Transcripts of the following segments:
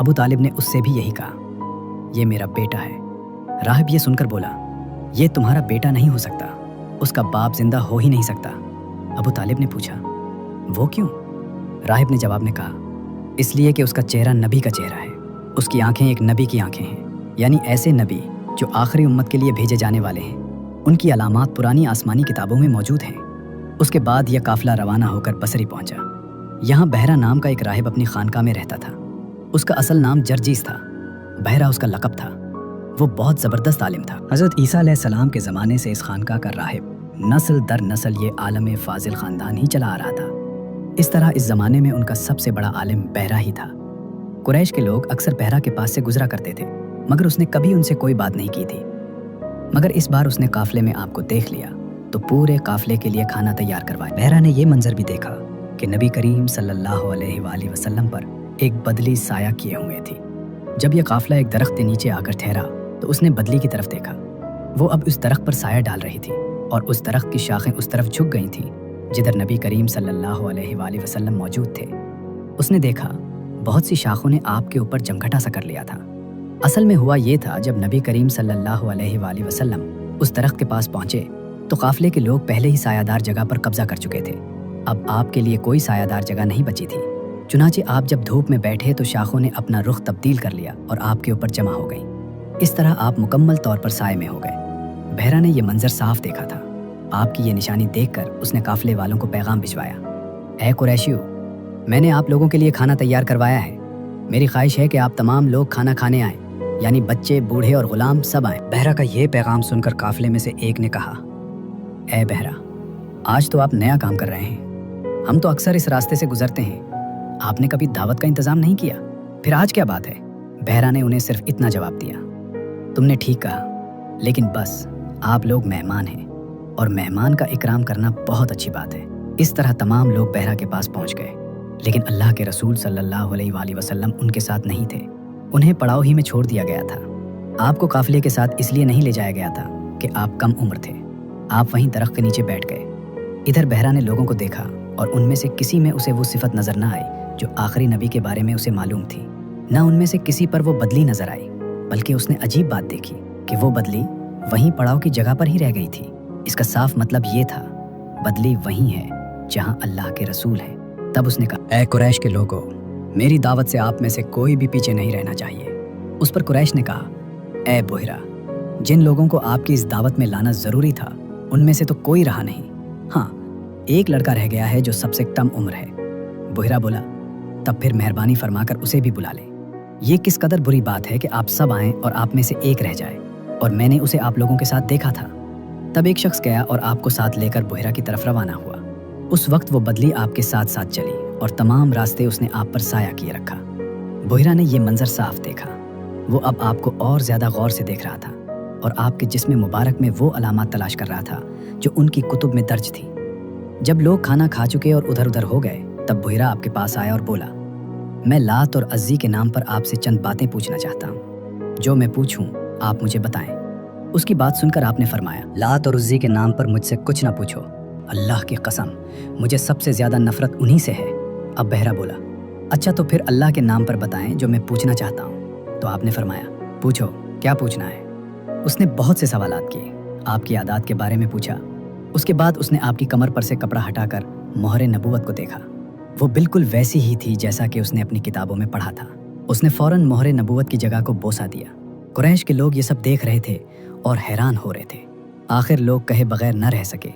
ابو طالب نے اس سے بھی یہی کہا، یہ میرا بیٹا ہے۔ راہب یہ سن کر بولا، یہ تمہارا بیٹا نہیں ہو سکتا، اس کا باپ زندہ ہو ہی نہیں سکتا۔ ابو طالب نے پوچھا، وہ کیوں؟ راہب نے جواب میں کہا، اس لیے کہ اس کا چہرہ نبی کا چہرہ ہے، اس کی آنکھیں ایک نبی کی آنکھیں ہیں، یعنی ایسے نبی جو آخری امت کے لیے بھیجے جانے والے ہیں۔ ان کی علامات پرانی آسمانی کتابوں میں موجود ہیں۔ اس کے بعد یہ قافلہ روانہ ہو کر بصری پہنچا۔ یہاں بحرا نام کا ایک راہب اپنی خانقاہ میں رہتا تھا۔ اس کا اصل نام جرجیس تھا، بحرا اس کا لقب تھا۔ وہ بہت زبردست عالم تھا۔ حضرت عیسیٰ علیہ السلام کے زمانے سے اس خانقاہ کا راہب نسل در نسل یہ عالم فاضل خاندان ہی چلا آ رہا تھا۔ اس طرح اس زمانے میں ان کا سب سے بڑا عالم بحرا ہی تھا۔ قریش کے لوگ اکثر بحرا کے پاس سے گزرا کرتے تھے، مگر اس نے کبھی ان سے کوئی بات نہیں کی تھی۔ مگر اس بار اس نے قافلے میں آپ کو دیکھ لیا تو پورے قافلے کے لیے کھانا تیار کروایا۔ بحرا نے یہ منظر بھی دیکھا کہ نبی کریم صلی اللہ علیہ وآلہ وسلم پر ایک بدلی سایہ کیے ہوئے تھی۔ جب یہ قافلہ ایک درخت کے نیچے آ کر ٹھہرا تو اس نے بدلی کی طرف دیکھا۔ وہ اب اس درخت پر سایہ ڈال رہی تھی اور اس درخت کی شاخیں اس طرف جھک گئی تھیں جدھر نبی کریم صلی اللہ علیہ وآلہ وسلم موجود تھے۔ اس نے دیکھا بہت سی شاخوں نے آپ کے اوپر جمگھٹا سا کر لیا تھا۔ اصل میں ہوا یہ تھا، جب نبی کریم صلی اللہ علیہ وآلہ وسلم اس درخت کے پاس پہنچے تو قافلے کے لوگ پہلے ہی سایہ دار جگہ پر قبضہ کر چکے تھے۔ اب آپ کے لیے کوئی سایہ دار جگہ نہیں بچی تھی۔ چنانچہ آپ جب دھوپ میں بیٹھے تو شاخوں نے اپنا رخ تبدیل کر لیا اور آپ کے اوپر جمع ہو گئیں۔ اس طرح آپ مکمل طور پر سائے میں ہو گئے۔ بحرا نے یہ منظر صاف دیکھا تھا۔ آپ کی یہ نشانی دیکھ کر اس نے قافلے والوں کو پیغام بھجوایا، اے قریشیو، میں نے آپ لوگوں کے لیے کھانا تیار کروایا ہے۔ میری خواہش ہے کہ آپ تمام لوگ کھانا کھانے آئیں، یعنی بچے، بوڑھے اور غلام سب آئیں۔ بحرا کا یہ پیغام سن کر قافلے میں سے ایک نے کہا، اے بحرا، آج تو آپ نیا کام کر رہے ہیں، ہم تو اکثر اس راستے سے گزرتے ہیں، آپ نے کبھی دعوت کا انتظام نہیں کیا، پھر آج کیا بات ہے؟ بحرا نے انہیں صرف اتنا جواب دیا، تم نے ٹھیک کہا، لیکن بس آپ لوگ مہمان ہیں اور مہمان کا اکرام کرنا بہت اچھی بات ہے۔ اس طرح تمام لوگ بحرا کے پاس پہنچ گئے، لیکن اللہ کے رسول صلی اللہ علیہ وآلہ وسلم ان کے ساتھ نہیں تھے۔ انہیں پڑاؤ ہی میں چھوڑ دیا گیا تھا۔ آپ کو قافلے کے ساتھ اس لیے نہیں لے جایا گیا تھا کہ آپ کم عمر تھے۔ آپ وہیں درخت کے نیچے بیٹھ گئے۔ ادھر بحرا نے لوگوں کو دیکھا اور ان میں سے کسی میں اسے وہ صفت نظر نہ آئی جو آخری نبی کے بارے میں اسے معلوم تھی۔ نہ ان میں سے کسی پر وہ بدلی نظر آئی، بلکہ اس نے عجیب بات دیکھی کہ وہ بدلی وہیں پڑاؤ کی جگہ پر ہی رہ گئی تھی۔ اس کا صاف مطلب یہ تھا، بدلی وہیں ہے جہاں اللہ کے رسول ہیں۔ تب اس نے کہا، اے قریش کے لوگوں، میری دعوت سے آپ میں سے کوئی بھی پیچھے نہیں رہنا چاہیے۔ اس پر قریش نے کہا، اے بحیرہ، جن لوگوں کو آپ کی اس دعوت میں لانا ضروری تھا ان میں سے تو کوئی رہا نہیں، ہاں ایک لڑکا رہ گیا ہے جو سب سے کم عمر ہے۔ بحیرہ بولا، تب پھر مہربانی فرما کر اسے بھی بلا لیں۔ یہ کس قدر بری بات ہے کہ آپ سب آئیں اور آپ میں سے ایک رہ جائے، اور میں نے اسے آپ لوگوں کے ساتھ دیکھا تھا۔ تب ایک شخص گیا اور آپ کو ساتھ لے کر بحیرہ کی طرف روانہ ہوا۔ اس وقت وہ بدلی آپ کے ساتھ ساتھ چلی اور تمام راستے اس نے آپ پر سایہ کیے رکھا۔ بحیرہ نے یہ منظر صاف دیکھا۔ وہ اب آپ کو اور زیادہ غور سے دیکھ رہا تھا اور آپ کے جسم مبارک میں وہ علامات تلاش کر رہا تھا جو ان کی کتب میں درج تھی۔ جب لوگ کھانا کھا چکے اور ادھر ادھر ہو گئے تب بحیرہ آپ کے پاس آیا اور بولا، میں لات اور عزی کے نام پر آپ سے چند باتیں پوچھنا چاہتا ہوں، جو میں پوچھوں آپ مجھے بتائیں۔ اس کی بات سن کر آپ نے فرمایا، لات اور عزی کے نام پر مجھ سے کچھ نہ پوچھو، اللہ کی قسم مجھے سب سے زیادہ نفرت انہی سے ہے۔ اب بحیرہ بولا، اچھا تو پھر اللہ کے نام پر بتائیں جو میں پوچھنا چاہتا ہوں۔ تو آپ نے فرمایا، پوچھو، کیا پوچھنا ہے؟ اس نے بہت سے سوالات کیے، آپ کی عادات کے بارے میں پوچھا۔ اس کے بعد اس نے آپ کی کمر پر سے کپڑا ہٹا کر مہر نبوت کو دیکھا۔ وہ بالکل ویسی ہی تھی جیسا کہ اس نے اپنی کتابوں میں پڑھا تھا۔ اس نے فوراً مہر نبوت کی جگہ کو بوسہ دیا۔ قریش کے لوگ یہ سب دیکھ رہے تھے اور حیران ہو رہے تھے۔ آخر لوگ کہے بغیر نہ رہ سکے،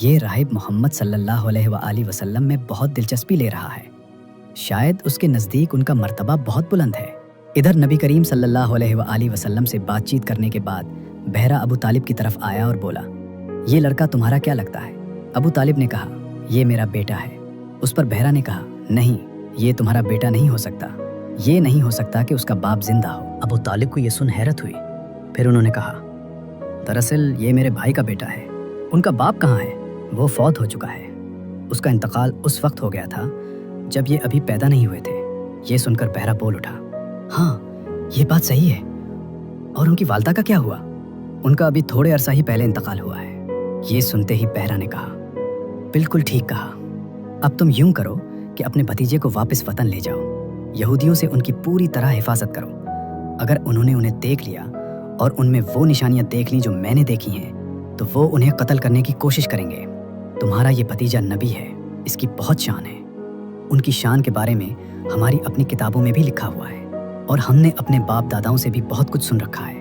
یہ راہب محمد صلی اللہ علیہ وآلہ وسلم میں بہت دلچسپی لے رہا ہے، شاید اس کے نزدیک ان کا مرتبہ بہت بلند ہے۔ ادھر نبی کریم صلی اللہ علیہ وآلہ وسلم سے بات چیت کرنے کے بعد بحیرہ ابو طالب کی طرف آیا اور بولا، یہ لڑکا تمہارا کیا لگتا ہے؟ ابو طالب نے کہا، یہ میرا بیٹا ہے۔ اس پر بحیرہ نے کہا، نہیں، یہ تمہارا بیٹا نہیں ہو سکتا، یہ نہیں ہو سکتا کہ اس کا باپ زندہ ہو۔ ابو طالب کو یہ سن حیرت ہوئی۔ پھر انہوں نے کہا، دراصل یہ میرے بھائی کا بیٹا ہے، ان کا باپ کہاں ہے؟ وہ فوت ہو چکا ہے، اس کا انتقال اس وقت ہو گیا تھا جب یہ ابھی پیدا نہیں ہوئے تھے۔ یہ سن کر بحیرہ بول اٹھا، ہاں یہ بات صحیح ہے، اور ان کی والدہ کا کیا ہوا؟ ان کا ابھی تھوڑے عرصہ ہی پہلے انتقال ہوا ہے۔ یہ سنتے ہی بحیرہ نے کہا، بالکل ٹھیک کہا، اب تم یوں کرو کہ اپنے بھتیجے کو واپس وطن لے جاؤ، یہودیوں سے ان کی پوری طرح حفاظت کرو۔ اگر انہوں نے انہیں دیکھ لیا اور ان میں وہ نشانیاں دیکھ لیں جو میں نے دیکھی ہیں تو وہ انہیں قتل کرنے کی کوشش کریں گے۔ تمہارا یہ بھتیجا نبی ہے، اس کی بہت شان ہے۔ ان کی شان کے بارے میں ہماری اپنی کتابوں میں بھی لکھا ہوا ہے اور ہم نے اپنے باپ داداؤں سے بھی بہت کچھ سن رکھا ہے۔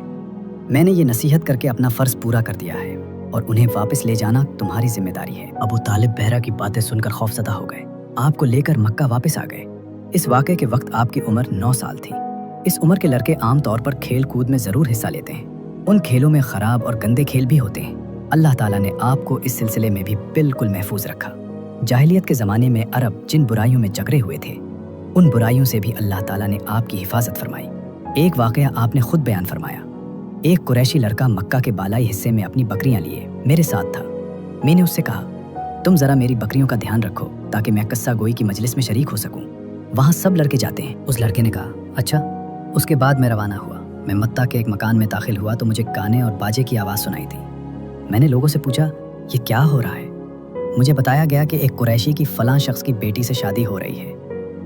میں نے یہ نصیحت کر کے اپنا فرض پورا کر دیا ہے اور انہیں واپس لے جانا تمہاری ذمہ داری ہے۔ ابو طالب بہرہ کی باتیں سن کر خوفزدہ ہو گئے، آپ کو لے کر مکہ واپس آ گئے۔ اس واقعے کے وقت آپ کی عمر 9 سال تھی۔ اس عمر کے لڑکے عام طور پر کھیل کود میں ضرور حصہ لیتے ہیں، ان کھیلوں میں خراب اور گندے کھیل بھی ہوتے ہیں۔ اللہ تعالیٰ نے آپ کو اس سلسلے میں بھی بالکل محفوظ رکھا۔ جاہلیت کے زمانے میں عرب جن برائیوں میں جکڑے ہوئے تھے ان برائیوں سے بھی اللہ تعالیٰ نے آپ کی حفاظت فرمائی۔ ایک واقعہ آپ نے خود بیان فرمایا۔ ایک قریشی لڑکا مکہ کے بالائی حصے میں اپنی بکریاں لیے میرے ساتھ تھا۔ میں نے اس سے کہا، تم ذرا میری بکریوں کا دھیان رکھو تاکہ میں قصہ گوئی کی مجلس میں شریک ہو سکوں، وہاں سب لڑکے جاتے ہیں۔ اس لڑکے نے کہا، اچھا۔ اس کے بعد میں روانہ ہوا۔ میں متہ کے ایک مکان میں داخل ہوا تو مجھے گانے اور باجے کی آواز سنائی تھی۔ میں نے لوگوں سے پوچھا، یہ کیا ہو رہا ہے؟ مجھے بتایا گیا کہ ایک قریشی کی فلاں شخص کی بیٹی سے شادی ہو رہی ہے۔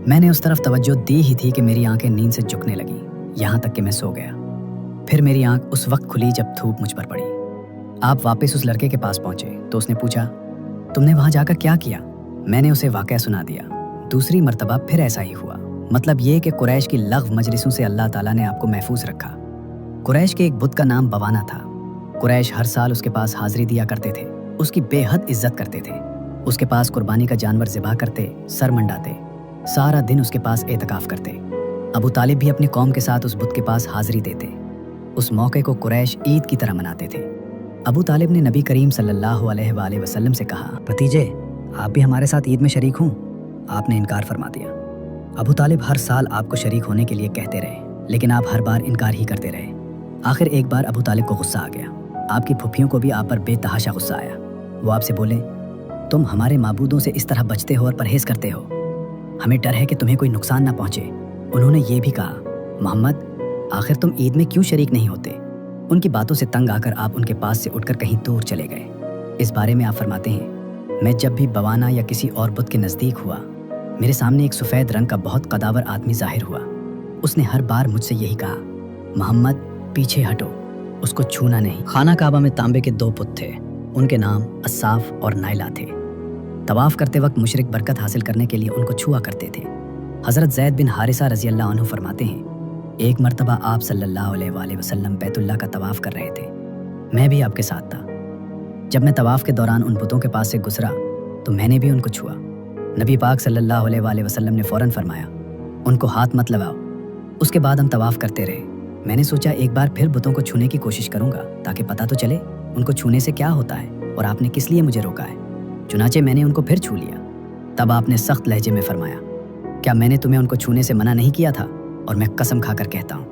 میں نے اس طرف توجہ دی ہی تھی کہ میری آنکھیں نیند سے جھکنے لگیں، یہاں تک کہ میں سو گیا۔ پھر میری آنکھ اس وقت کھلی جب دھوپ مجھ پر پڑی۔ آپ واپس اس لڑکے کے پاس پہنچے تو اس نے پوچھا، تم نے وہاں جا کر کیا کیا؟ میں نے اسے واقعہ سنا دیا۔ دوسری مرتبہ پھر ایسا ہی ہوا۔ مطلب یہ کہ قریش کی لغو مجلسوں سے اللہ تعالیٰ نے آپ کو محفوظ رکھا۔ قریش کے ایک بت کا نام بوانا تھا۔ قریش ہر سال اس کے پاس حاضری دیا کرتے تھے، اس کی بے حد عزت کرتے تھے۔ اس کے پاس قربانی کا جانور ذبح کرتے، سر منڈاتے، سارا دن اس کے پاس اعتکاف کرتے۔ ابو طالب بھی اپنی قوم کے ساتھ اس بت کے پاس حاضری دیتے۔ اس موقع کو قریش عید کی طرح مناتے تھے۔ ابو طالب نے نبی کریم صلی اللہ علیہ وآلہ وسلم سے کہا، بھتیجے آپ بھی ہمارے ساتھ عید میں شریک ہوں؟ آپ نے انکار فرما دیا۔ ابو طالب ہر سال آپ کو شریک ہونے کے لیے کہتے رہے لیکن آپ ہر بار انکار ہی کرتے رہے۔ آخر ایک بار ابو طالب کو غصہ آ گیا۔ آپ کی پھپھیوں کو بھی آپ پر بے تحاشا غصہ آیا۔ وہ آپ سے بولے، تم ہمارے معبودوں سے اس طرح بچتے ہو اور پرہیز کرتے ہو، ہمیں ڈر ہے کہ تمہیں کوئی نقصان نہ پہنچے۔ انہوں نے یہ بھی کہا، محمد آخر تم عید میں کیوں شریک نہیں ہوتے؟ ان کی باتوں سے تنگ آ کر آپ ان کے پاس سے اٹھ کر کہیں دور چلے گئے۔ اس بارے میں آپ فرماتے ہیں، میں جب بھی بوانا یا کسی اور بت کے نزدیک ہوا میرے سامنے ایک سفید رنگ کا بہت قداور آدمی ظاہر ہوا۔ اس نے ہر بار مجھ سے یہی کہا، محمد پیچھے ہٹو، اس کو چھونا نہیں۔ خانہ کعبہ میں تانبے کے 2 بت تھے، ان کے نام اصاف اور نائلہ تھے۔ طواف کرتے وقت مشرک برکت حاصل کرنے کے لیے ان کو چھوا کرتے تھے۔ حضرت زید بن حارثہ رضی اللہ عنہ فرماتے ہیں، ایک مرتبہ آپ صلی اللہ علیہ وآلہ وسلم بیت اللہ کا طواف کر رہے تھے، میں بھی آپ کے ساتھ تھا۔ جب میں طواف کے دوران ان بتوں کے پاس سے گزرا تو میں نے بھی ان کو چھوا۔ نبی پاک صلی اللہ علیہ وآلہ وسلم نے فوراً فرمایا، ان کو ہاتھ مت لگاؤ۔ اس کے بعد ہم طواف کرتے رہے۔ میں نے سوچا ایک بار پھر بتوں کو چھونے کی کوشش کروں گا تاکہ پتہ تو چلے ان کو چھونے سے کیا ہوتا ہے اور آپ نے کس لیے مجھے روکا ہے۔ چنانچہ میں نے ان کو پھر چھو لیا۔ تب آپ نے سخت لہجے میں فرمایا، کیا میں نے تمہیں ان کو چھونے سے منع نہیں کیا تھا؟ اور میں قسم کھا کر کہتا ہوں،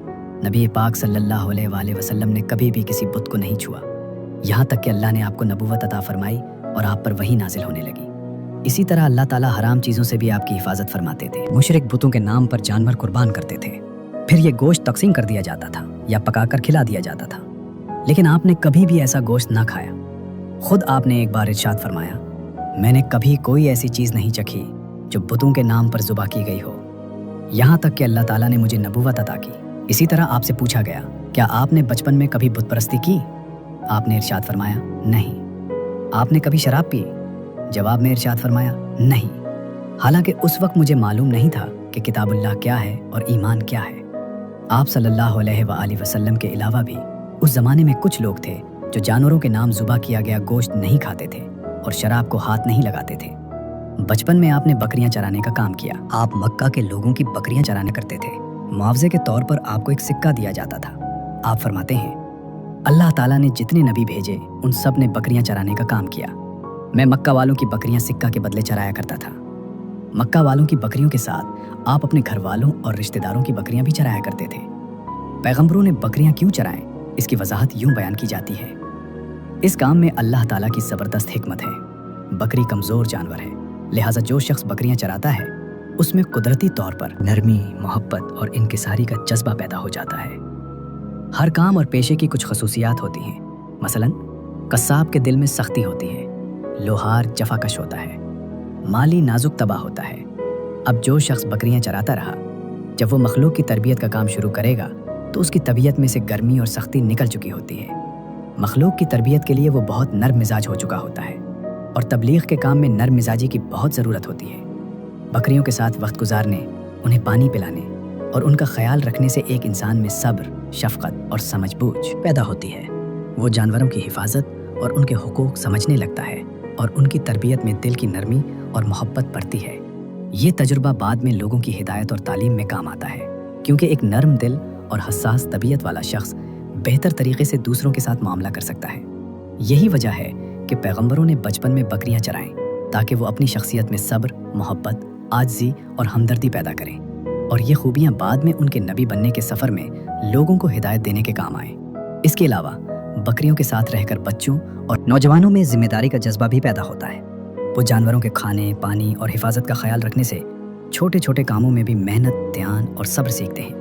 نبی پاک صلی اللہ علیہ وآلہ وسلم نے کبھی بھی کسی بت کو نہیں چھوا، یہاں تک کہ اللہ نے آپ کو نبوت عطا فرمائی اور آپ پر وحی نازل ہونے لگی۔ اسی طرح اللہ تعالیٰ حرام چیزوں سے بھی آپ کی حفاظت فرماتے تھے۔ مشرک بتوں کے نام پر جانور قربان کرتے تھے، پھر یہ گوشت تقسیم کر دیا جاتا تھا یا پکا کر کھلا دیا جاتا تھا، لیکن آپ نے کبھی بھی ایسا گوشت نہ کھایا۔ خود آپ نے ایک بار ارشاد فرمایا، میں نے کبھی کوئی ایسی چیز نہیں چکھی جو بتوں کے نام پر ذبح کی گئی ہو، یہاں تک کہ اللہ تعالیٰ نے مجھے نبوت عطا کی۔ اسی طرح آپ سے پوچھا گیا، کیا آپ نے بچپن میں کبھی بت پرستی کی؟ آپ نے ارشاد فرمایا، نہیں۔ آپ نے کبھی شراب پی؟ جواب میں ارشاد فرمایا، نہیں۔ حالانکہ اس وقت مجھے معلوم نہیں تھا کہ کتاب اللہ کیا ہے اور ایمان کیا ہے۔ آپ صلی اللہ علیہ وآلہ وسلم کے علاوہ بھی اس زمانے میں کچھ لوگ تھے جو جانوروں کے نام ذبح کیا گیا گوشت نہیں کھاتے تھے اور شراب کو ہاتھ نہیں لگاتے تھے۔ بچپن میں آپ نے بکریاں چرانے کا کام کیا۔ آپ مکہ کے لوگوں کی بکریاں چرانے کرتے تھے۔ معاوضے کے طور پر آپ کو ایک سکہ دیا جاتا تھا۔ آپ فرماتے ہیں، اللہ تعالیٰ نے جتنے نبی بھیجے ان سب نے بکریاں چرانے کا کام کیا۔ میں مکہ والوں کی بکریاں سکہ کے بدلے چرایا کرتا تھا۔ مکہ والوں کی بکریوں کے ساتھ آپ اپنے گھر والوں اور رشتہ داروں کی بکریاں بھی چرایا کرتے تھے۔ پیغمبروں نے بکریاں کیوں چرائیں، اس کی وضاحت یوں بیان کی جاتی ہے، اس کام میں اللہ تعالیٰ کی زبردست حکمت ہے۔ بکری کمزور جانور ہے، لہٰذا جو شخص بکریاں چراتا ہے اس میں قدرتی طور پر نرمی، محبت اور انکساری کا جذبہ پیدا ہو جاتا ہے۔ ہر کام اور پیشے کی کچھ خصوصیات ہوتی ہیں۔ مثلاً قصاب کے دل میں سختی ہوتی ہے، لوہار جفا کش ہوتا ہے، مالی نازک طبع ہوتا ہے۔ اب جو شخص بکریاں چراتا رہا جب وہ مخلوق کی تربیت کا کام شروع کرے گا تو اس کی طبیعت میں سے گرمی اور سختی نکل چکی ہوتی ہے۔ مخلوق کی تربیت کے لیے وہ بہت نرم مزاج ہو چکا ہوتا ہے اور تبلیغ کے کام میں نرم مزاجی کی بہت ضرورت ہوتی ہے۔ بکریوں کے ساتھ وقت گزارنے، انہیں پانی پلانے اور ان کا خیال رکھنے سے ایک انسان میں صبر، شفقت اور سمجھ بوجھ پیدا ہوتی ہے۔ وہ جانوروں کی حفاظت اور ان کے حقوق سمجھنے لگتا ہے اور ان کی تربیت میں دل کی نرمی اور محبت بڑھتی ہے۔ یہ تجربہ بعد میں لوگوں کی ہدایت اور تعلیم میں کام آتا ہے، کیونکہ ایک نرم دل اور حساس طبیعت والا شخص بہتر طریقے سے دوسروں کے ساتھ معاملہ کر سکتا ہے۔ یہی وجہ ہے کہ پیغمبروں نے بچپن میں بکریاں چرائیں تاکہ وہ اپنی شخصیت میں صبر، محبت، عاجزی اور ہمدردی پیدا کریں، اور یہ خوبیاں بعد میں ان کے نبی بننے کے سفر میں لوگوں کو ہدایت دینے کے کام آئیں۔ اس کے علاوہ بکریوں کے ساتھ رہ کر بچوں اور نوجوانوں میں ذمہ داری کا جذبہ بھی پیدا ہوتا ہے۔ وہ جانوروں کے کھانے، پانی اور حفاظت کا خیال رکھنے سے چھوٹے چھوٹے کاموں میں بھی محنت، دھیان اور صبر سیکھتے ہیں۔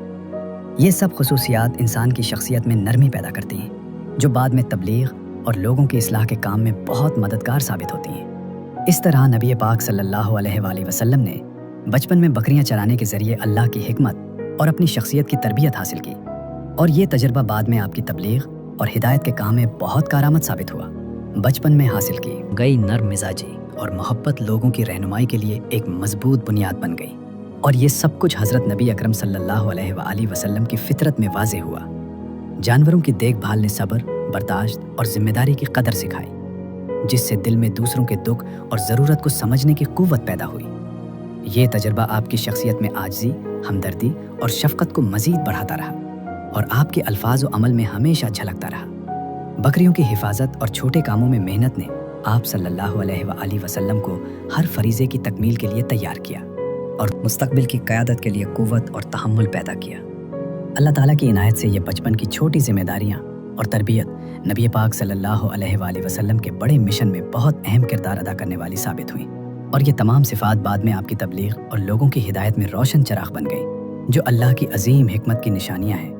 یہ سب خصوصیات انسان کی شخصیت میں نرمی پیدا کرتی ہیں، جو بعد میں تبلیغ اور لوگوں کی اصلاح کے کام میں بہت مددگار ثابت ہوتی ہیں۔ اس طرح نبی پاک صلی اللہ علیہ وآلہ وسلم نے بچپن میں بکریاں چرانے کے ذریعے اللہ کی حکمت اور اپنی شخصیت کی تربیت حاصل کی، اور یہ تجربہ بعد میں آپ کی تبلیغ اور ہدایت کے کام میں بہت کارآمد ثابت ہوا۔ بچپن میں حاصل کی گئی نرم مزاجی اور محبت لوگوں کی رہنمائی کے لیے ایک مضبوط بنیاد بن گئی، اور یہ سب کچھ حضرت نبی اکرم صلی اللہ علیہ وآلہ وسلم کی فطرت میں واضح ہوا۔ جانوروں کی دیکھ بھال نے صبر، برداشت اور ذمہ داری کی قدر سکھائی، جس سے دل میں دوسروں کے دکھ اور ضرورت کو سمجھنے کی قوت پیدا ہوئی۔ یہ تجربہ آپ کی شخصیت میں عاجزی، ہمدردی اور شفقت کو مزید بڑھاتا رہا، اور آپ کے الفاظ و عمل میں ہمیشہ جھلکتا رہا۔ بکریوں کی حفاظت اور چھوٹے کاموں میں محنت نے آپ صلی اللہ علیہ وآلہ وسلم کو ہر فریضے کی تکمیل کے لیے تیار کیا اور مستقبل کی قیادت کے لیے قوت اور تحمل پیدا کیا۔ اللہ تعالیٰ کی عنایت سے یہ بچپن کی چھوٹی ذمہ داریاں اور تربیت نبی پاک صلی اللہ علیہ وآلہ وسلم کے بڑے مشن میں بہت اہم کردار ادا کرنے والی ثابت ہوئیں، اور یہ تمام صفات بعد میں آپ کی تبلیغ اور لوگوں کی ہدایت میں روشن چراغ بن گئی، جو اللہ کی عظیم حکمت کی نشانیاں ہیں۔